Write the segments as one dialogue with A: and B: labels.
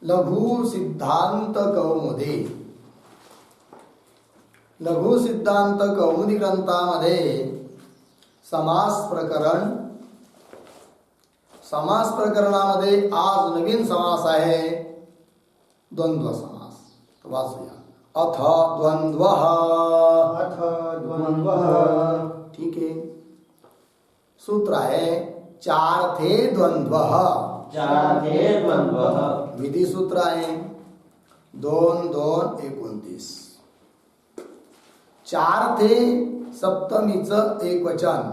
A: लघु सिद्धांत कौमुदी. लघु सिद्धांत कौमुदी ग्रंथामध्ये समास प्रकरणामध्ये आज नवीन समास आहे द्वंद्व समास. वाचूया. अथ द्वंद्वः. ठीक आहे. सूत्र आहे चार्थे द्वंद्वः. विधी सूत्र आहे 2-2-29. चार्थे सप्तमीचं एकवचन,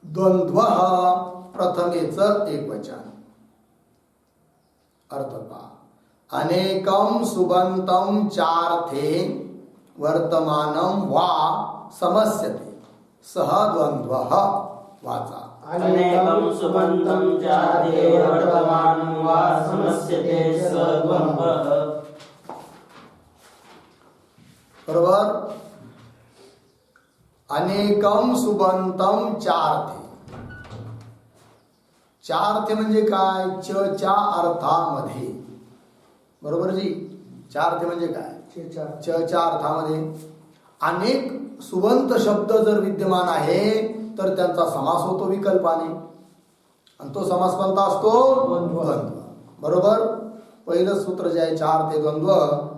A: द्वंद्वः प्रथमेचं एकवचन. अर्थ पहा. अनेकं सुबंतं चार्थे वर्तमानं वा समस्यते सह द्वंद्वः. वाचा.
B: अनेकं सुबन्तं चार्थे वर्तमानं वा समस्यते स द्वन्द्वः.
A: बरोबर. अनेकं सुबंतं चार्थे. चार्थे म्हणजे काय? च च्या अर्थामध्ये. बरोबर जी. चार्थे म्हणजे काय? च च्या अर्थामध्ये अनेक सुबंत शब्द जर विद्यमान आहे तर त्यांचा समास होतो विकल्पाने, आणि तो समास कोणता असतो? द्वंद्व. बरोबर. पहिलं सूत्र जे आहे चार्थे द्वंद्व,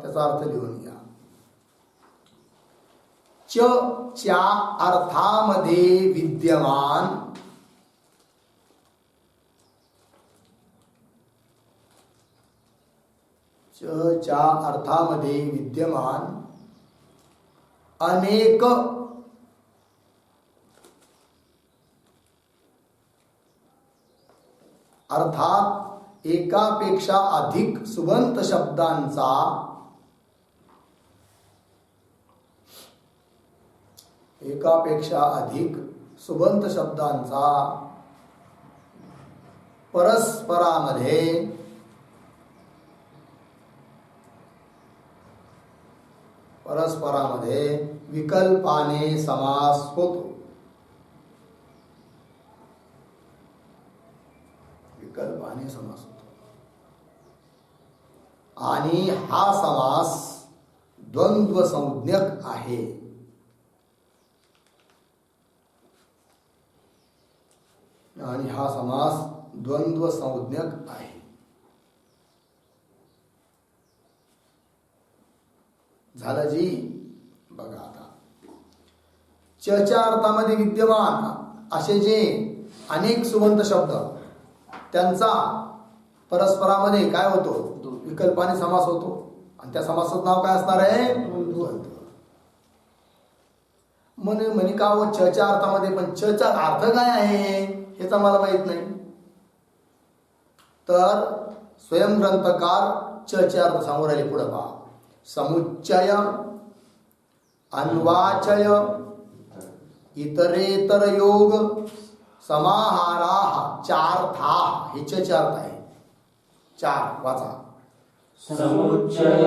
A: त्याचा अर्थ लिहून घ्या. च च्या अर्थामध्ये विद्यमान च्या अर्थामध्ये विद्यमान अनेक अर्थात एकापेक्षा अधिक सुबंत शब्दांचा परस्परामध्ये विकल्पाने समास होतो. विकल्पाने समास होतो आणि हा समास द्वंद्व संज्ञक आहे. आणि हा समास द्वंद्व संज्ञक आहे. झालं जी. बघा आता. च च्या अर्थामध्ये विद्यमान असे जे अनेक सुबंत शब्द, त्यांचा परस्परामध्ये काय होतो? विकल्पाने समास होतो. आणि त्या समासाचं नाव काय असणार आहे? द्वंद्व. म्हणे का व च च्या अर्थामध्ये, पण च चा अर्थ काय आहे हे तर मला माहित नाही. तर स्वयंग्रंथकार च चे अर्थ सांगू राहिले. पुढे पहा. समुच्चय, अन्वाचय, इतरेतर योग, समाहाराः, चार्थाः. हे च चे अर्थ आहे. चार. वाचा.
B: समुच्चय,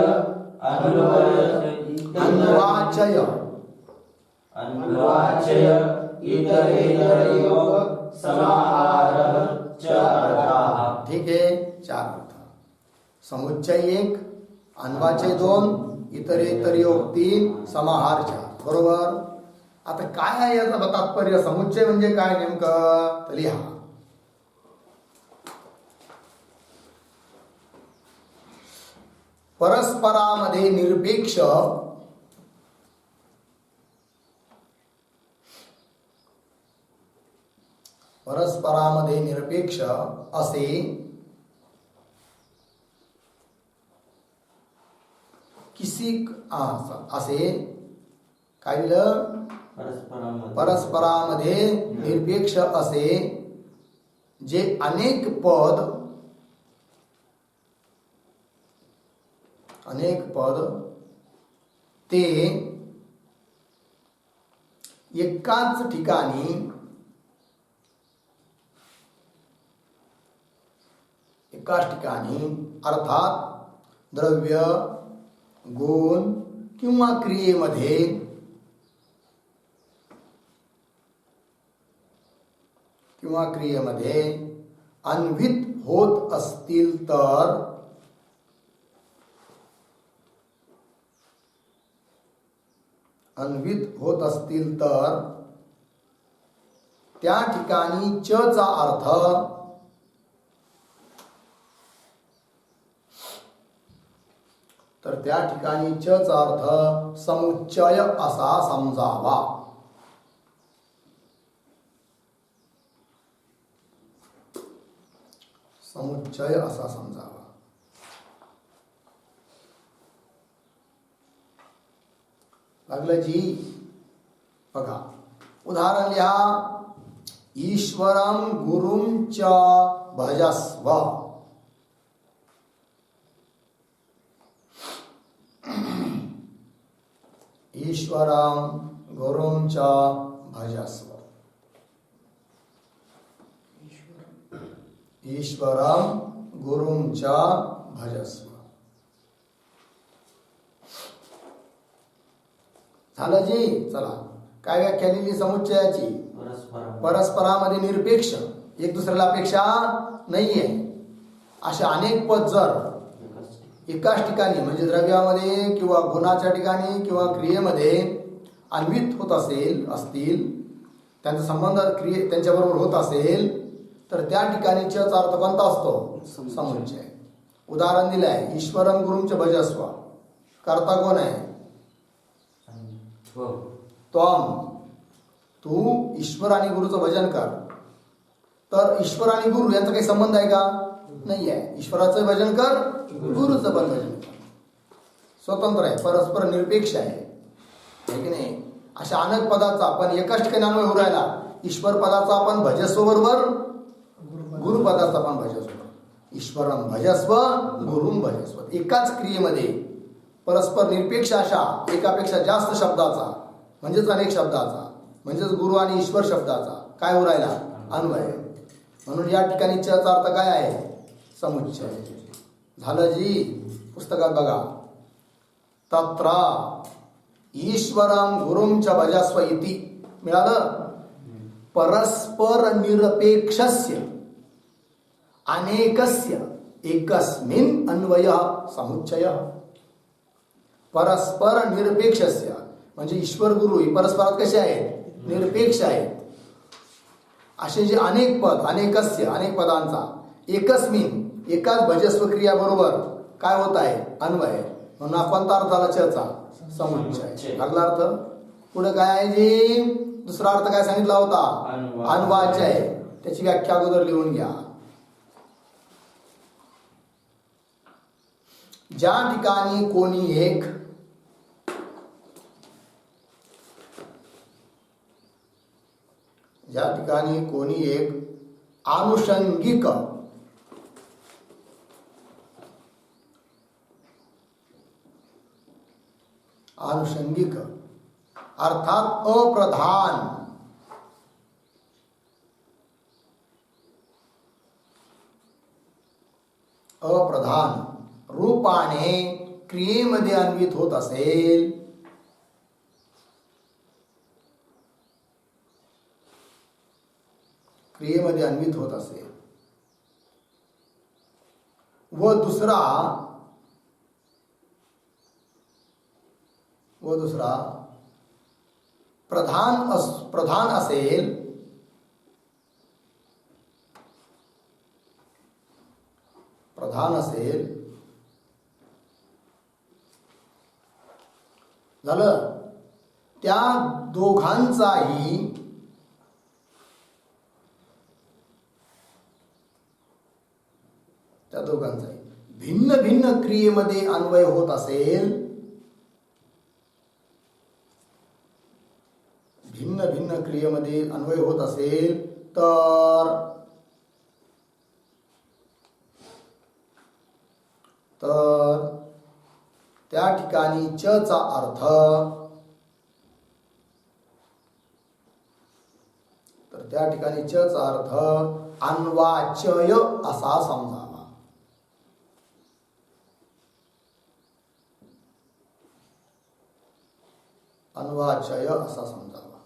B: अन्वाचय, इतरेतर योग, समाहारः च अर्थाः.
A: ठीक आहे. चार अर्थ. समुच्चय 1, अन्वाचय 2, इतरेतर योग 3, समाहार 4. बरोबर. आता काय आहे याचं तात्पर्य? समुच्चय म्हणजे काय नेमकं? तर लिहा. परस्परामध्ये निरपेक्ष असे असे काय दिलं? परस्परामध्ये निरपेक्ष असे जे अनेक पद ते एकाच ठिकाणी अर्थात द्रव्य, गुण किंवा क्रियेमध्ये अन्वित होत असतील तर अन्वित होत असतील तर त्या ठिकाणी च चा अर्थ तर त्या ठिकाणी च चा अर्थ समुच्चय असा समजावा. समुच्चय असा समजावा. लागलं जी. बघा उदाहरण लिहा. ईश्वरं गुरुं च भजस्व. ईश्वरं गुरुं च भजस्व. ईश्वरं गुरुं च भजस्व. झालं जी. चला काय व्याख्या लिहिली समुच्चयाची. परस्परामध्ये निरपेक्ष, एक दुसऱ्याला अपेक्षा नाहीये असे अनेक पद जर एकाच ठिकाणी म्हणजे द्रव्यामध्ये किंवा गुणाच्या ठिकाणी किंवा क्रियेमध्ये अन्वित होत असतील त्यांचा संबंध त्यांच्याबरोबर होत असेल तर त्या ठिकाणी च चा अर्थ कोणता असतो. समुच्चय. उदाहरण दिलंय ईश्वरं गुरुंच भजस्व. कर्ता कोण आहे. तू ईश्वर आणि गुरुचं भजन कर. तर ईश्वर आणि गुरु यांचा काही संबंध आहे का. नाही आहे. ईश्वराचं भजन कर, गुरुचं पण भजन कर. स्वतंत्र आहे, परस्पर निरपेक्ष आहे की नाही. अशा अनेक पदाचा आपण एकाच ठिकाणी अन्वय होऊ राहिला. ईश्वर पदाचा आपण भजस्व बरोबर, गुरु पदाचा पण भजस्व. ईश्वरं भजस्व गुरुं भजस्व. एकाच क्रियेमध्ये परस्पर निरपेक्ष अशा एकापेक्षा जास्त शब्दाचा म्हणजेच अनेक शब्दाचा म्हणजेच गुरु आणि ईश्वर शब्दाचा काय होऊ राहिला अन्वय. म्हणून या ठिकाणी च चा अर्थ काय आहे. समुच्चय. झालं जी. पुस्तकात बघा. तत्र ईश्वरं गुरुं च भजस्व इति मिळालं. परस्पर निरपेक्षस्य अनेकस्य एकस्मिन् अन्वयः समुच्चयः. परस्पर निरपेक्षस्य म्हणजे ईश्वर गुरु हे परस्परात कसे आहेत. निरपेक्ष आहेत. असे जे अनेक पद अनेकस्य अनेक पदांचा एकस्मिन एकाच भजस्व क्रिया बरोबर काय होत आहे अन्वय. म्हणून कोणता अर्थ आला च चा. समुच्चय. लागला अर्थ. पुढे काय आहे जी. दुसरा अर्थ काय सांगितला होता. अन्वाच्य आहे. त्याची व्याख्या अगोदर लिहून घ्या. ज्या ठिकाणी कोणी एक आनुषंगिक अर्थात अप्रधान रूपाने क्रियेमध्ये अन्वित होत असेल व दुसरा प्रधान असेल झालं. त्या दोघांचाही भिन्न भिन्न क्रियेमध्ये अन्वय होत असेल तर त्या ठिकाणी च चा अर्थ अन्वाच्य असा समजावा.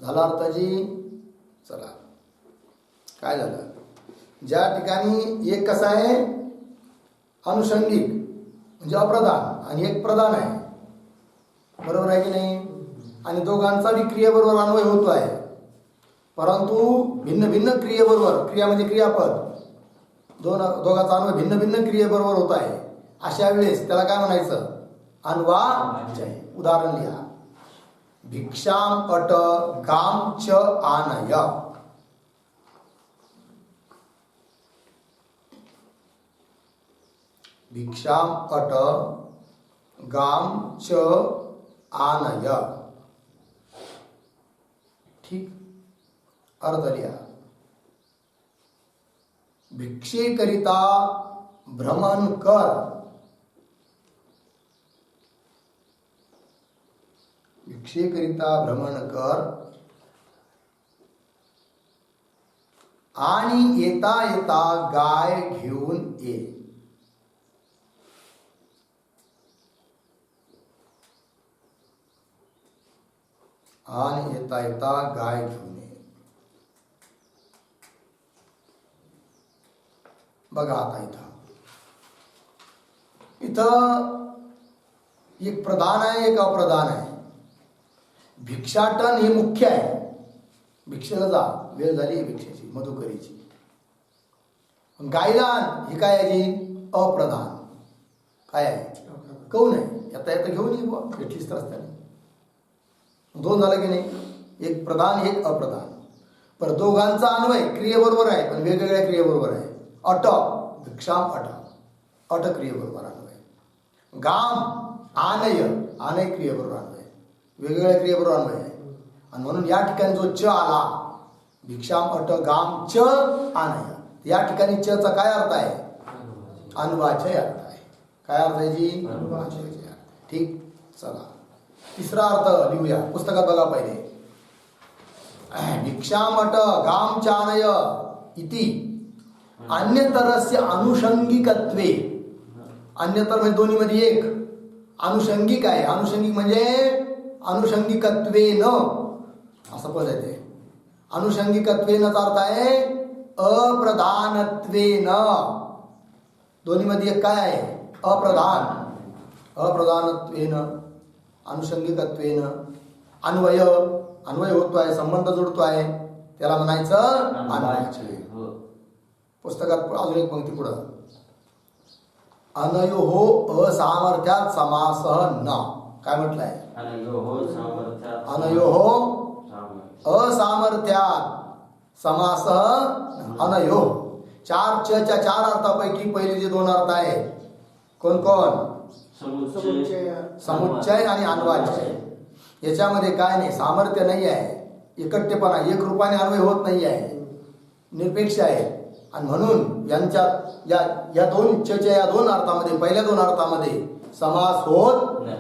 A: झाला अर्थाजी. चला काय झालं. ज्या ठिकाणी एक कसा आहे अनुषंगिक म्हणजे अप्रधान आणि एक प्रधान आहे, बरोबर आहे की नाही? आणि दोघांचा बी क्रियेबरोबर अन्वय होतो आहे, परंतु भिन्न भिन्न क्रियेबरोबर, क्रिया म्हणजे क्रियापद, दोघांचा अन्वय भिन्न भिन्न क्रियेबरोबर होत आहे. अशा वेळेस त्याला काय म्हणायचं? अन्वाचय. उदाहरण लिहा. भिक्षाम अट गाम च आनय. भिक्षाम अट गाम च आनय. ठीक. अर्थ लिहा. भिक्षेकरिता भ्रमण कर. भिक्षेकरिता भ्रमण कर आणि येता येता गाय घेऊन ये. आणि येता येता गाय घेऊन ये. बघा आता इथं एक प्रधान आहे, एक अप्रधान आहे. भिक्षाटन हे मुख्य आहे. भिक्षेला जा, वेळ झाली भिक्षेची, मधुकरीची. गायलान हे काय आहे? अप्रधान. काय आहे? कोण आहे? येता येता घेऊन ये बुवा, भेटलीच तर असताना. दोन झालं की नाही? एक प्रधान, एक अप्रधान. पर दोघांचा अन्वय क्रियेबरोबर आहे, पण वेगवेगळ्या क्रियेबरोबर आहे. अट, भिक्षाम अट, अट क्रियेबरोबर अन्वय. गाम आनय, आनय क्रियेबरोबर अन्वय. वेगवेगळ्या क्रियेबरोबर अन्वय आहे. आणि म्हणून या ठिकाणी जो च आला, भिक्षाम अट गाम च आनय, या ठिकाणी च चा काय अर्थ आहे? अन्वाचय अर्थ आहे. काय अर्थ आहे जी? अन्वाचय अर्थ. ठीक. चला तिसरा अर्थ लिहूया. पुस्तकात बघा पहिले. भिक्षामट गाम चानय इति अन्यतरस्य अनुषंगिकत्वे. अन्यतर म्हणजे दोन्ही मध्ये एक. अनुषंगिक आहे. अनुषंगिक म्हणजे अनुषंगिकत्वेन असं पद येते. अनुषंगिकत्वेनचा अर्थ आहे अप्रधानत्वेन. दोन्ही मध्ये एक काय आहे? अप्रधान. अप्रधानत्वेन, अनुषंगिकत्वेन. अन्वय, अन्वय होतो आहे, संबंध जोडतो आहे, त्याला म्हणायचं अन्वयाचय. पुस्तकात अजून एक पंक्ती पुढं. अनयोः असामर्थ्यात समासः न. काय म्हटलंय? अनयोः असामर्थ्यात समासः अनयोः. चार च्या चार अर्थापैकी पहिले जे दोन अर्थ आहेत कोण कोण? समुच्चय आणि अन्वाचय. याच्यामध्ये काय नाही, सामर्थ्य नाही आहे, एकट्यपणा, एक रूपाने अन्वय होत नाही आहे, निरपेक्ष आहे. आणि म्हणून यांच्यात या दोन च्या या दोन अर्थामध्ये, पहिल्या दोन अर्थामध्ये समास होत नाही.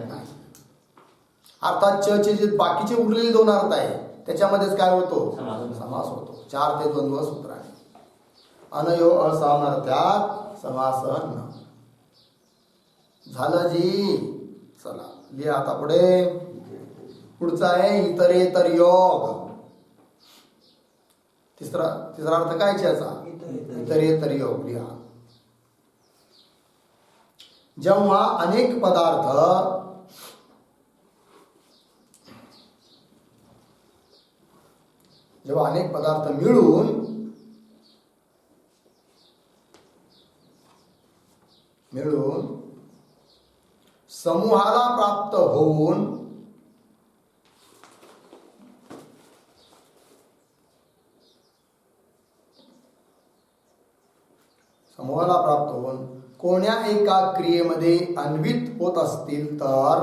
A: अर्थात चे जे बाकीचे उरलेले दोन अर्थ आहे त्याच्यामध्येच काय होतो? समास होतो. 4 ते द्वंद्व सूत्र आहे. अनयो असामर्थ्यात समास न. झालं जी. चला लिहा आता पुढे. पुढचा आहे इतरेतर योग. तिसरा अर्थ काय याचा? इतरेतर योग. लिहा. जेव्हा अनेक पदार्थ मिळून समूहाला प्राप्त होऊन कोण्या एका क्रियेमध्ये अन्वित होत असतील तर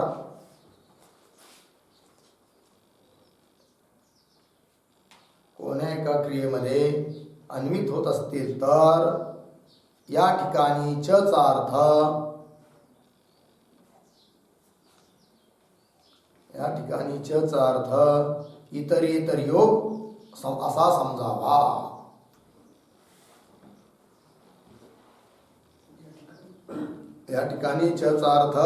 A: या ठिकाणी च चा अर्थ इतरेतर योग असा समजावा. या ठिकाणी च चा अर्थ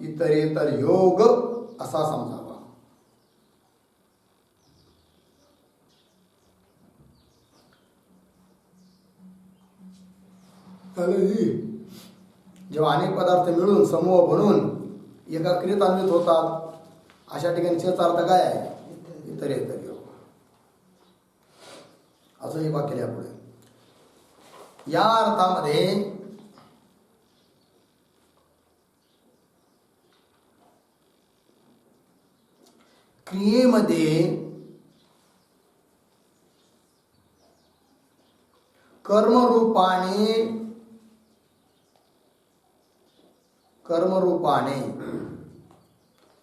A: इतरेतर योग असा समजावा. जेव्हा अनेक पदार्थ मिळून समूह बनून एका क्रियेत अन्वित होतात, अशा ठिकाणी चा अर्थ काय आहे? इतरेतर योग. असं हे वाक्य लिहा पुढे. या अर्थामध्ये क्रियेमध्ये कर्मरूपाने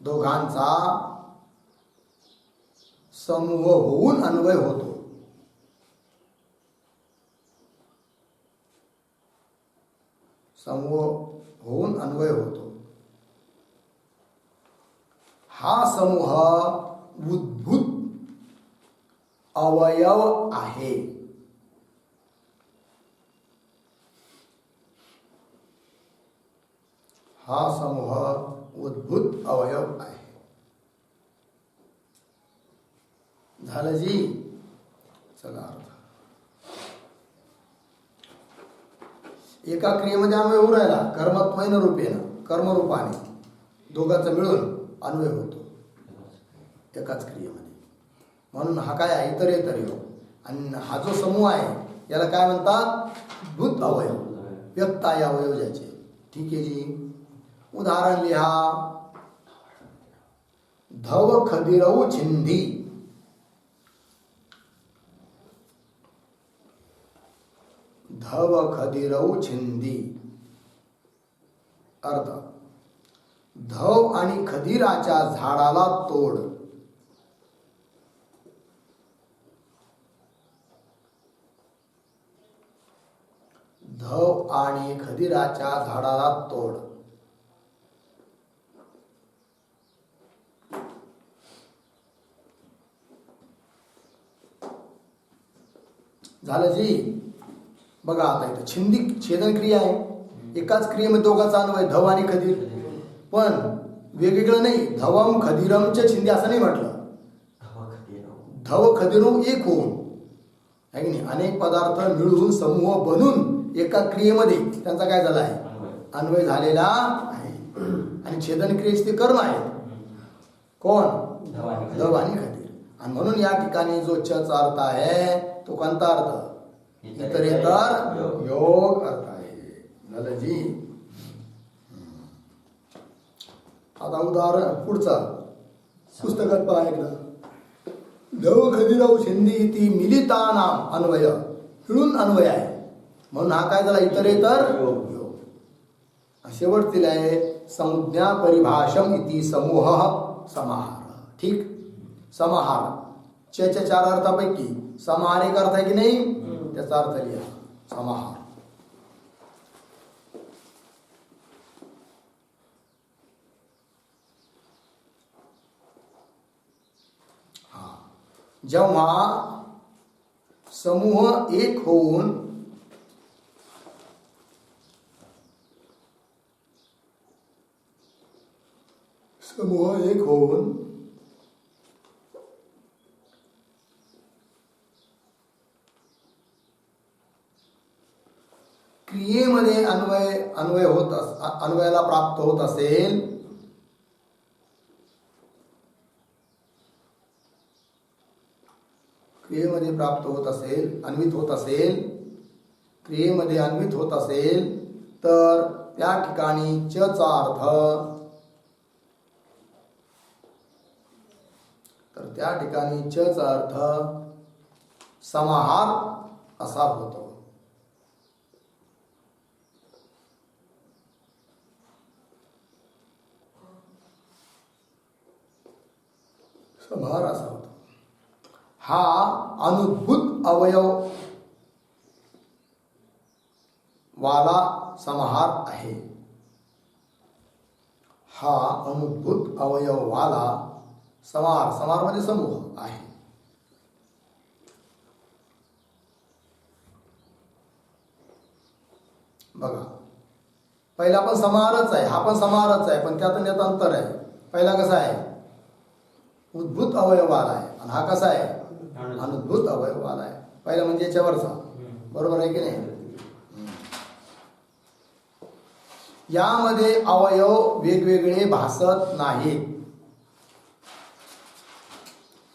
A: दोघांचा समूह होऊन अन्वय होतो. समूह होऊन अन्वय होतो. हा समूह उद्भूत अवयव आहे. हा समूह उद्भूत अवयव आहे. झालं जी. चला अर्थ. एका क्रियेमध्ये अन्वय होऊ राहिला, कर्मत्वेन रूपेन, कर्मरूपाने दोघांचा मिळून अन्वय होतो एकाच क्रियेमध्ये. म्हणून हा काय आहे? इतरेतर योग. आणि हा जो समूह आहे याला काय म्हणतात? भूत अवयव, व्यक्त आहे अवयव ज्याचे. ठीक आहे जी. उदाहरण लिहा. धव खदिरऊ छिंदी. धव खदिरऊ छिंदी. अर्थ: धव आणि खदिराच्या झाडाला तोड. धव आणि खदिराच्या झाडाला तोड. झालं जी. बघा आता इथं छिंदी छेदन क्रिया आहे. एकाच क्रियेमध्ये दोघांचा अन्वय, धव आणि खदीर. पण वेगवेगळं नाही. धवम खदिरमचे छिंदी असं नाही म्हटलं. धव खदिरो एक होऊन आहे की नाही, अनेक पदार्थ मिळून समूह बनून एका क्रियेमध्ये त्यांचा काय झाला आहे? अन्वय झालेला आहे. आणि छेदन क्रियेचे ते कर्म आहे. कोण? धव आणि खदीर. आणि म्हणून या ठिकाणी जो चा अर्थ आहे तो कोणता अर्थ? इतरेतर योग अर्थ आहे. झालं जी. आता उदाहरण पुढचा पुस्तकात पहा एकदा. धव खदिराऊ छिंदी इति मिलितानाम अन्वय, मिळून अन्वय आहे. म्हणून हा काय झाला? इतरेतर योग. शेवटतील आहे संज्ञा परिभाषम इति समूह समाहार. ठीक. समाहार च्या चार अर्थापैकी समाहार एक अर्थ आहे की नाही? त्याचा अर्थ लिहा. समाहार. जेव्हा समूह एक होऊन क्रियेमध्ये अन्वयाला प्राप्त होत असेल, क्रियेमध्ये अन्वित होत असेल तर त्या ठिकाणी चा अर्थ समाहार असा होतो. समाहार असा होतो. हा अनुद्भूत अवयव वाला समाहार आहे. हा अनुद्भूत अवयव वाला समाहार मध्ये समूह आहे. बघा, पहिला पण समाहारच आहे, हा पण समाहारच आहे, पण त्यात अंतर आहे. पहिला कसा आहे? उद्भूत अवयवाला आहे. आणि हा कसा आहे? अनुद्भूत अवयवाला आहे. पहिला म्हणजे याच्यावरचा. बरोबर आहे की नाही? यामध्ये अवयव वेगवेगळे भासत नाहीत.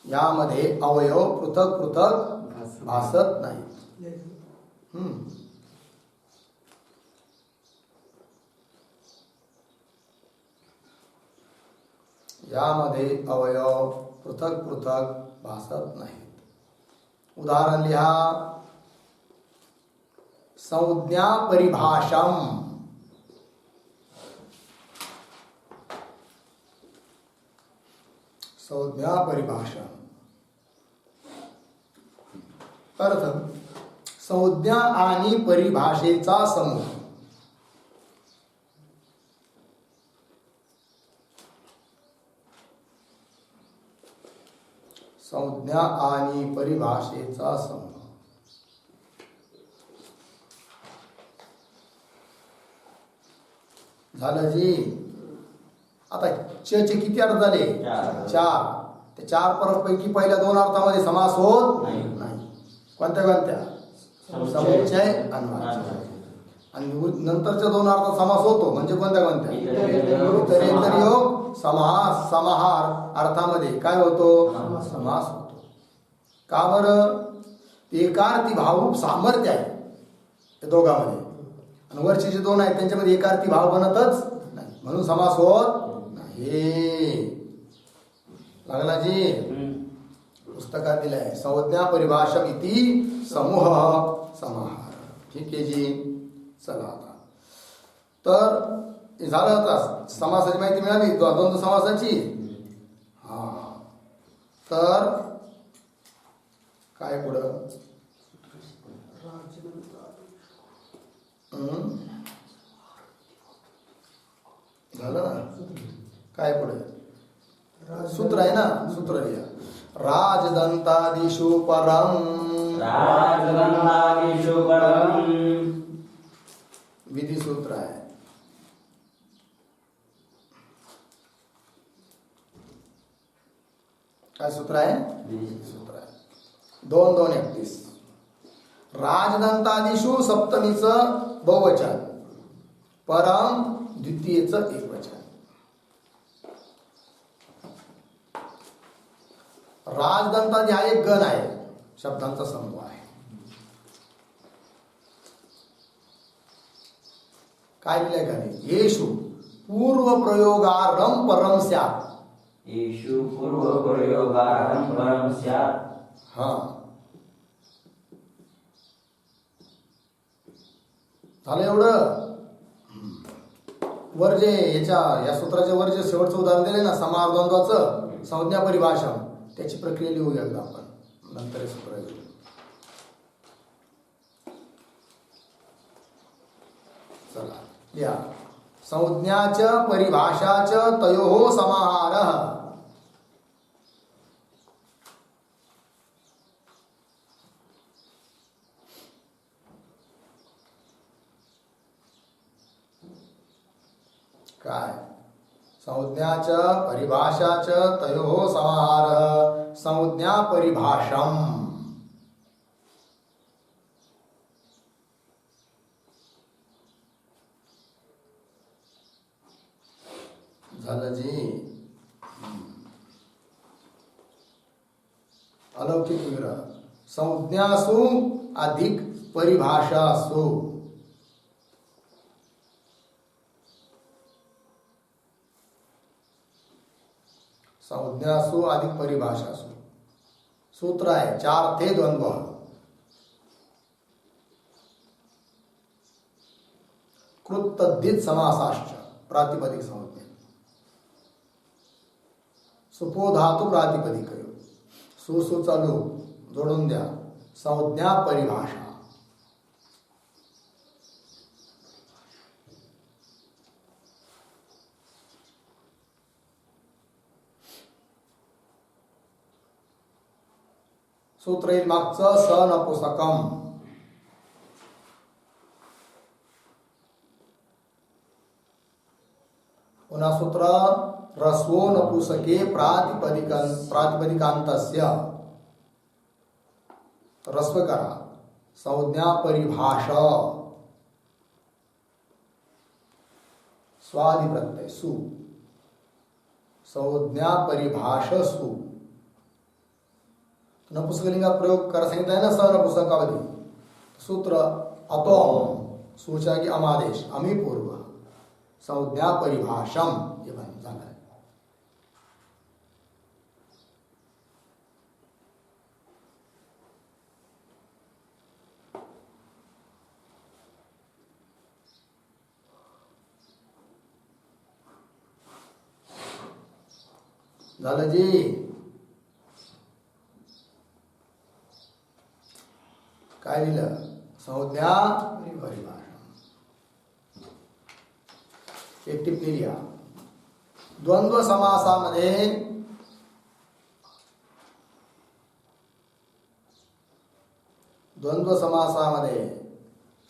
A: यामध्ये अवयव पृथक पृथक भासत नाहीत. यामध्ये अवयव पृथक पृथक भासत नाहीत. उदाहरण लिहा. संज्ञा परिभाषम. संज्ञा परिभाषा अर्थ संज्ञा आणि परिभाषेचा समूह. संज्ञा आणि परिभाषेचा समूह. झालं जी. आता च चे किती अर्थ झाले? चार. ते चार परस्पैकी पहिल्या दोन अर्थामध्ये समास होत नाही. कोणत्या कोणत्या? समुच्चय आणि वाच्य. आणि नंतरच्या दोन अर्थात समास होतो म्हणजे कोणत्या कोणत्या? इतरेतर योग समास समाहार अर्थामध्ये काय होतो? समास होतो. का बरं? एकार्थी भावरूप सामर्थ्य आहे त्या दोघांमध्ये. आणि वरचे जे दोन आहेत त्यांच्यामध्ये एकार्थी भाव बनतच नाही म्हणून समास होत नाही. लागला जी. पुस्तकात दिलंय संज्ञा परिभाषा इति समूह समाहार. ठीक आहे जी. चला आता तर झालं. आता समासाची माहिती मिळाली द्वंद्व समासाची. हा तर काय पुढं? झालं ना. काय पुढे? सूत्र आहे ना. सूत्र लिहा. राजदंतादिषु परम.
B: राजदंतादिषु परम.
A: विधी सूत्र आहे. काय सूत्र आहे? सूत्र आहे. 2-2-31. राजदंतादिषु सप्तमीचं बहुवचन, परम द्वितीयचं एकवचन. राजदंतादी हा एक गण आहे, शब्दांचा समूह आहे. काय दिलंय का नाही? येशु पूर्व प्रयोगारम परम स्यात्.
B: येशु पूर्व प्रयोगारम परम स्यात्.
A: हा झालं एवढं. वर जे या सूत्राच्या वर जे शेवटचं उदाहरण दिले ना समाहार द्वंद्वाचं, संज्ञा परिभाषा, त्याची प्रक्रिया लिहू एकदा आपण, नंतर हे सूत्र लिहू. चला लिहा. संज्ञाच परिभाषाच तयोः समाहारः. काय? संज्ञाच परिभाषाच तयोः समाहारः संज्ञा परिभाषम. झालं जी. अलौकिक विग्रह. संज्ञासु अधिक परिभाषासु. संज्ञासु अधिक परिभाषासु. सूत्र आहे 4 थे द्वंद्व. कृत तद्धित समासाश्च प्रातिपदिक संज्ञा. सुपो धातु प्रातिपदिक. सु चालू जोडून द्या. संज्ञा परिभाषा. सूत्र येईल मागचं स नपुसकम. पुन्हा सूत्र रस्वो नपुसके प्रातिपदिकांतस्य. रस्व करा. संज्ञा परिभाषा. स्वादि प्रत्यय सु, संज्ञा परिभाषसु. नपुंसकलिंगात प्रयोग करा सांगितलं आहे ना, सनपुंसकावधी सूत्र अतोम सूचा की अमादेश अमी पूर्व संज्ञा परिभाषम हे पण झालं आहे. झालं जी. काय लिहिलं? संज्ञा परिभाषा. एक टिप्पणी लिहा. द्वंद्व समासामध्ये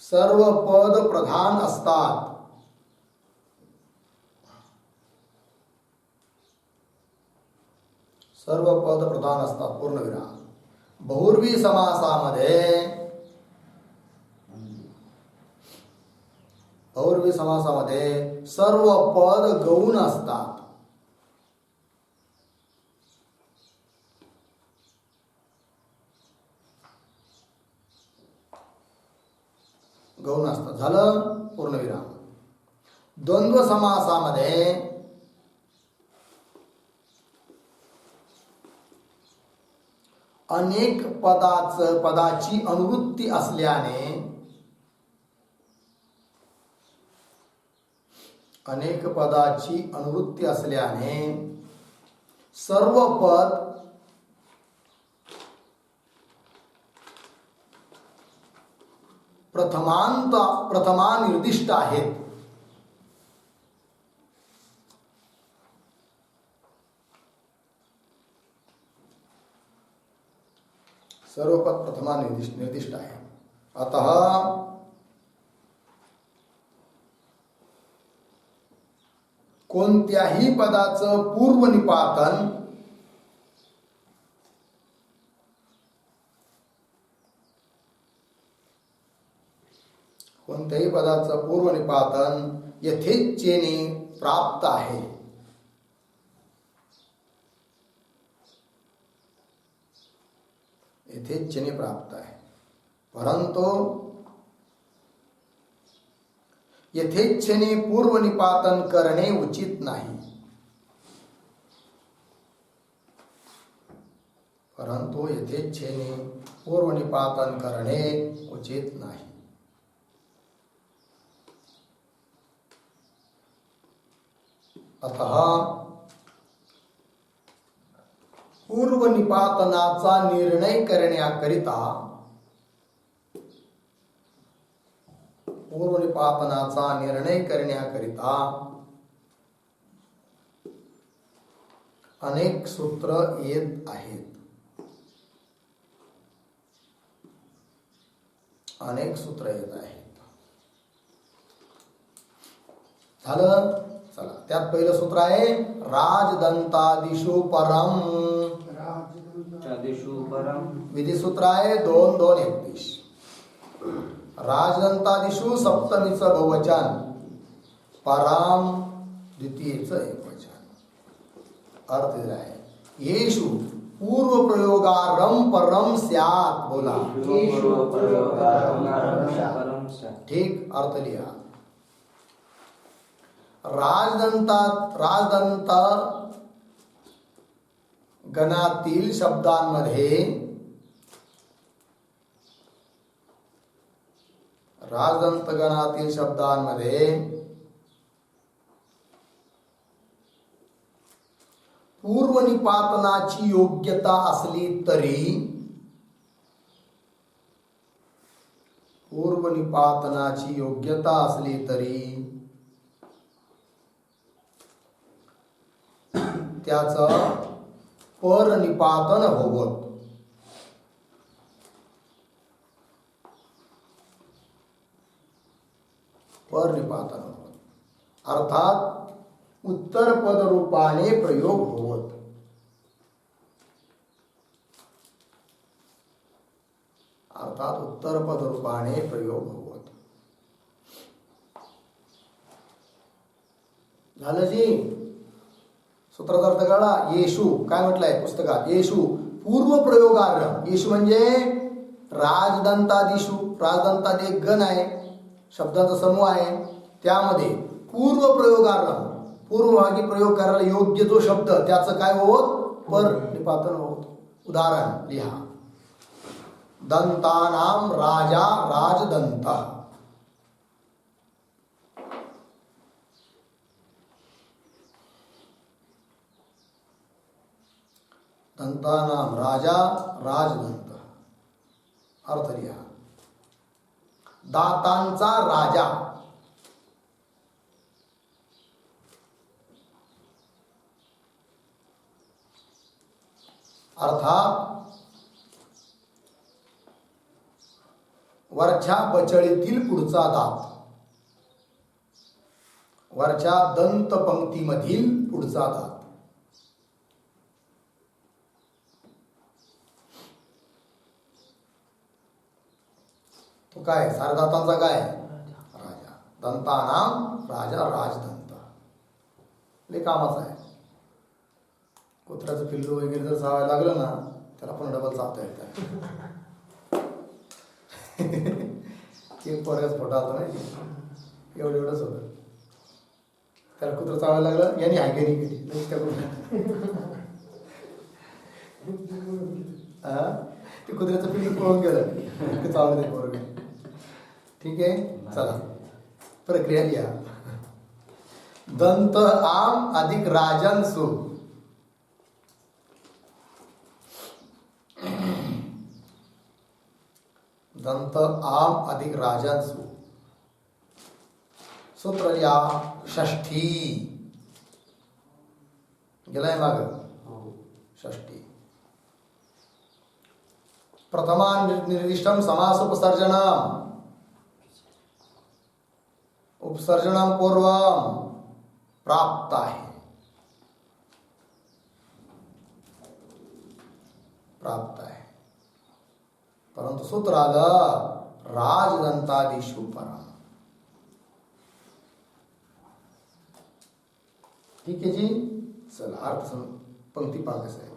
A: सर्व पद प्रधान असतात. सर्व पद प्रधान असतात पूर्णविराम. बहुर्वी समासामध्ये सर्व पद गौण असतात. गौण असतात. झालं पूर्णविराम. द्वंद्व समासामध्ये अनेक पदाची अनुवृत्ती असल्याने सर्व पद प्रथमा निर्दिष्ट आहेत. सर्व पद प्रथमा निर्दिष्ट आहे. अतः कोणत्याही पदाचं पूर्वनिपातन यथेच्छेने प्राप्त आहे. परंतु यथेच्छेने पूर्वनिपातन करणे उचित नाही. अतः पूर्वनिपातनाचा निर्णय करण्याकरिता अनेक सूत्र येत आहेत. झालं. चला, त्यात पहिलं सूत्र आहे राजदंतादिषु परम. विधिसूत्र आहे 2-2-31. राजदंतादिषु सप्तमीचं बहुवचन, परम द्वितीयेचं एकवचन. अर्थ दिला आहे येषु पूर्व प्रयोगारम परम स्यात्. बोला ठीक अर्थ लिहा. राजदंत गणातील शब्दांमध्ये पूर्वनिपातनाची योग्यता असली तरी त्याचं परनिपातन होवत. अर्थात उत्तर पद रूपाने प्रयोग होवत. झालं जी. सूत्राचा अर्थ कळला. येशू काय म्हटलंय पुस्तकात? येशू पूर्व प्रयोगार्ह. येशू म्हणजे राजदंतादिशू. राजदंताद एक गण आहे, शब्दांचा समूह आहे. त्यामध्ये पूर्व प्रयोगार्ह, पूर्वभागी प्रयोग करायला योग्य जो शब्द त्याचं काय होत? पर निपातन होत. उदाहरण लिहा. दंतानाम राजा राजदंत. दंतानाम राजा राजदंत. अर्थ लिहा. दातांचा राजा. अर्थात वरच्या बचळीतील पुढचा दात, वरच्या दंत पंक्तीमधील पुढचा दात. तो काय? सारदातांचा काय? राजा. दंतानाम राजा राजदंत. लय कामाचा आहे. कुत्र्याचं पिल्लू वगैरे जर चावायला लागलं ना, त्याला पण डबल चावता येतं. एक पोरगाच फोटा आलता माहिती, एवढंच होतं. त्याला कुत्र चावायला लागलं, यांनी हायगेनी केली. ते कुत्र्याचं पिल्लू पळून गेलं, ते चावलं ते पोरग. ठीक आहे, चला प्रक्रिया लिहा. दंत आम अधिक राजन्सु. दंत आम अधिक राजन्सु. सूत्र लिहा. षष्ठी. गेलाय माग. षष्ठी. प्रथमान निर्दिष्टम समास उपसर्जनम. उपसर्जनम पूर्वम प्राप्त आहे. प्राप्त आहे. परंतु सूत्र आलं राजदंतादिषु परम. ठीक आहे जी. चला अर्थ पंक्ती पहा कसं आहे.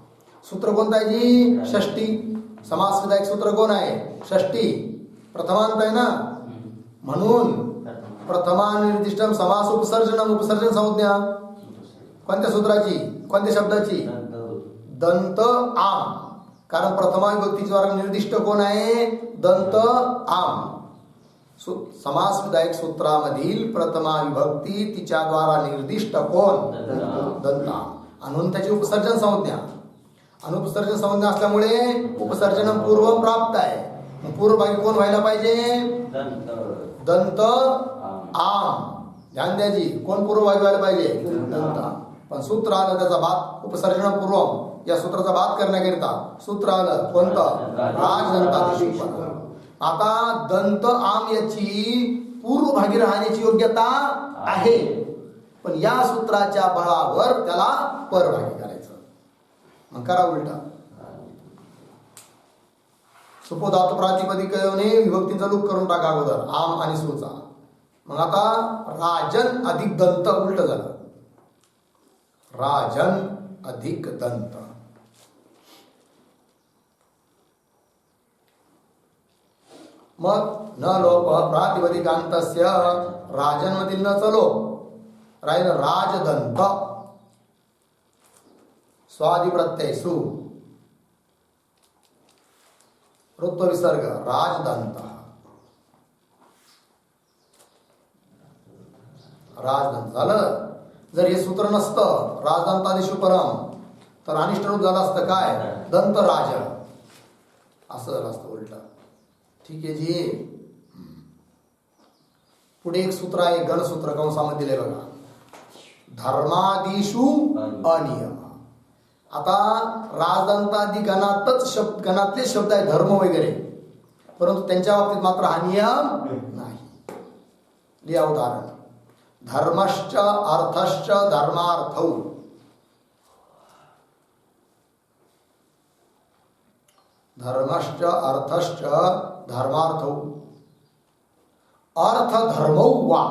A: सूत्र कोणतं आहे जी? षष्टी. समास विधायक सूत्र कोण आहे? षष्टी. प्रथमांत आहे ना, म्हणून प्रथमानिर्दिष्टम समास उपसर्जनम. उपसर्जन संज्ञा कोणत्या सूत्राची? कोणत्या शब्दाची? दंत आम. कारण प्रथमा विभक्तीचे वर्ग निर्दिष्ट कोण आहे? दंत आम. समास विधायक सूत्रामधील प्रथमा विभक्ती तिच्याद्वारा निर्दिष्ट कोण? दंत आम. म्हणून त्याची उपसर्जन संज्ञा. अनुपसर्जन संज्ञा असल्यामुळे उपसर्जन पूर्व प्राप्त आहे. पूर्वभागी कोण व्हायला पाहिजे? दंत आम. ध्यान द्याजी. कोण पूर्वभागी व्हायला पाहिजे? दंत आम. पण सूत्र आलं त्याचा भात उपसर्जन पूर्वम. या सूत्राचा भात करण्याकरिता सूत्र आलं कोणतं? राजदंतादिषु परम. आता दंत आम याची पूर्वभागी राहण्याची योग्यता आहे, पण या सूत्राच्या बळावर त्याला परभागी करायचं. मग करा उलटा. सुपोधातु प्रातिपदिकने विभक्तीचा लूप करून टाका अगोदर आम आणि सूचा. मग आता राजन अधिक दंत उलट झालं. राजन अधिक दंत. मग न लोप प्रातिपदिकांतस्य राजन मधील न चलो राहील राजदंत. स्वादि प्रत्यय सु. ऋत्व विसर्ग राजदंत. राजदंत झालं. जर हे सूत्र नसतं राजदंतादिषु परम तर अनिष्ट रूप झालं असतं काय? दंत राज. असं झालं असतं उलट. ठीक आहे जी. पुढे एक सूत्र आहे गणसूत्र कंसामध्ये दिले बघा. धर्मादिषु अनियम. आता राजदंतादी गणातच गणातले शब्द आहे धर्म वगैरे, परंतु त्यांच्या बाबतीत मात्र हा नियम नाही. लिहा उदाहरण. धर्मश्च अर्थश्च धर्मार्थौ. धर्मश्च अर्थश्च धर्मार्थौ. अर्थ धर्मौ वा.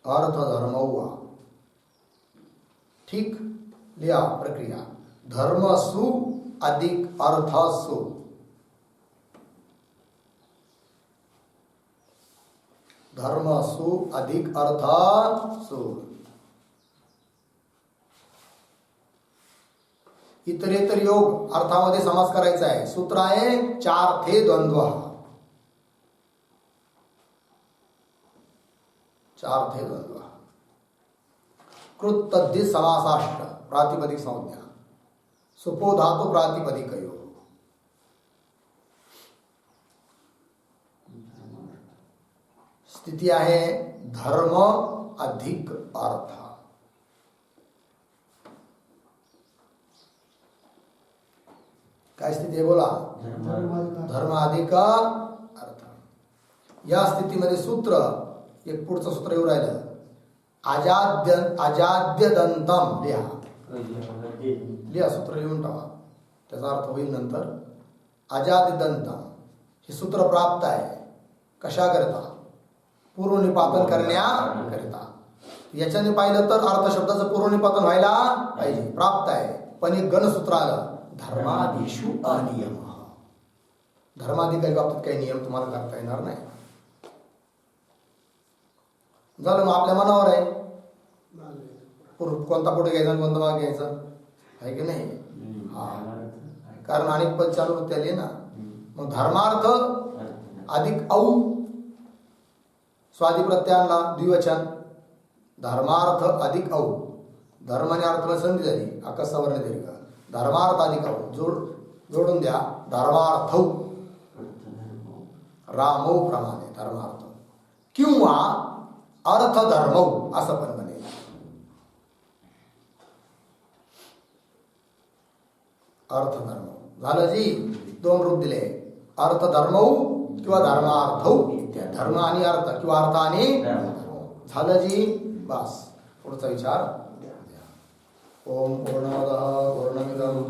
A: अर्थ धर्म हुआ. ठीक लिहा प्रक्रिया. धर्म सु अधिक अर्थ सु. धर्म सु अधिक अर्थ सु. इतरेतर योग अर्थामध्ये समास करायचा आहे. सूत्र आहे चार थे द्वंद्व. चार थे द्वंद्व. कृत तद्धि समासाष्ट प्रातिपदिक संज्ञा. सुपो धातु प्रातिपदिकयो. स्थिती आहे धर्म अधिक अर्थ. काय स्थिती आहे बोला. धर्म अधिक अर्थ. या स्थितीमध्ये सूत्र एक पुढचं सूत्र येऊ राहिलं. अजाद्य दंतम लिहा. लिहा सूत्र लिहून टाका. त्याचा अर्थ होईल नंतर. अजाद्य दंतम हे सूत्र प्राप्त आहे. कशा करता. पूर्वनिपातन करण्याकरिता. याच्याने पाहिलं तर अर्थ शब्दाचं पूर्वनिपातन व्हायला पाहिजे. प्राप्त आहे. पण एक गणसूत्र आलं. धर्मादिषु अनियम. धर्मादि काही बाबतीत काही नियम तुम्हाला करता येणार नाही. झालं मग आपल्या मनावर आहे. कोणता पुढे घ्यायचा आणि कोणता मागे घ्यायचा आहे की नाही. हा कारण अनेक पद चालू होते ना. मग धर्मार्थ अधिक औ स्वादी प्रत्यानला द्विवचन. धर्मार्थ अधिक औ. धर्माने अर्थ संधी झाली. आकाशवर्ण दीर्घ. धर्मार्थ अधिक औ जोडून द्या. धर्मार्थ रामौ प्रमाणे धर्मार्थ किंवा अर्थ धर्म असं पण बनेल. अर्थ धर्म झालं जी. दोन रूप दिले. अर्थ धर्म किंवा धर्मार्थ इत्यादी. धर्म आणि अर्थ किंवा अर्थ आणि झालं जी. बस पुढचा विचार. ओम पूर्णमदः पूर्णमिदं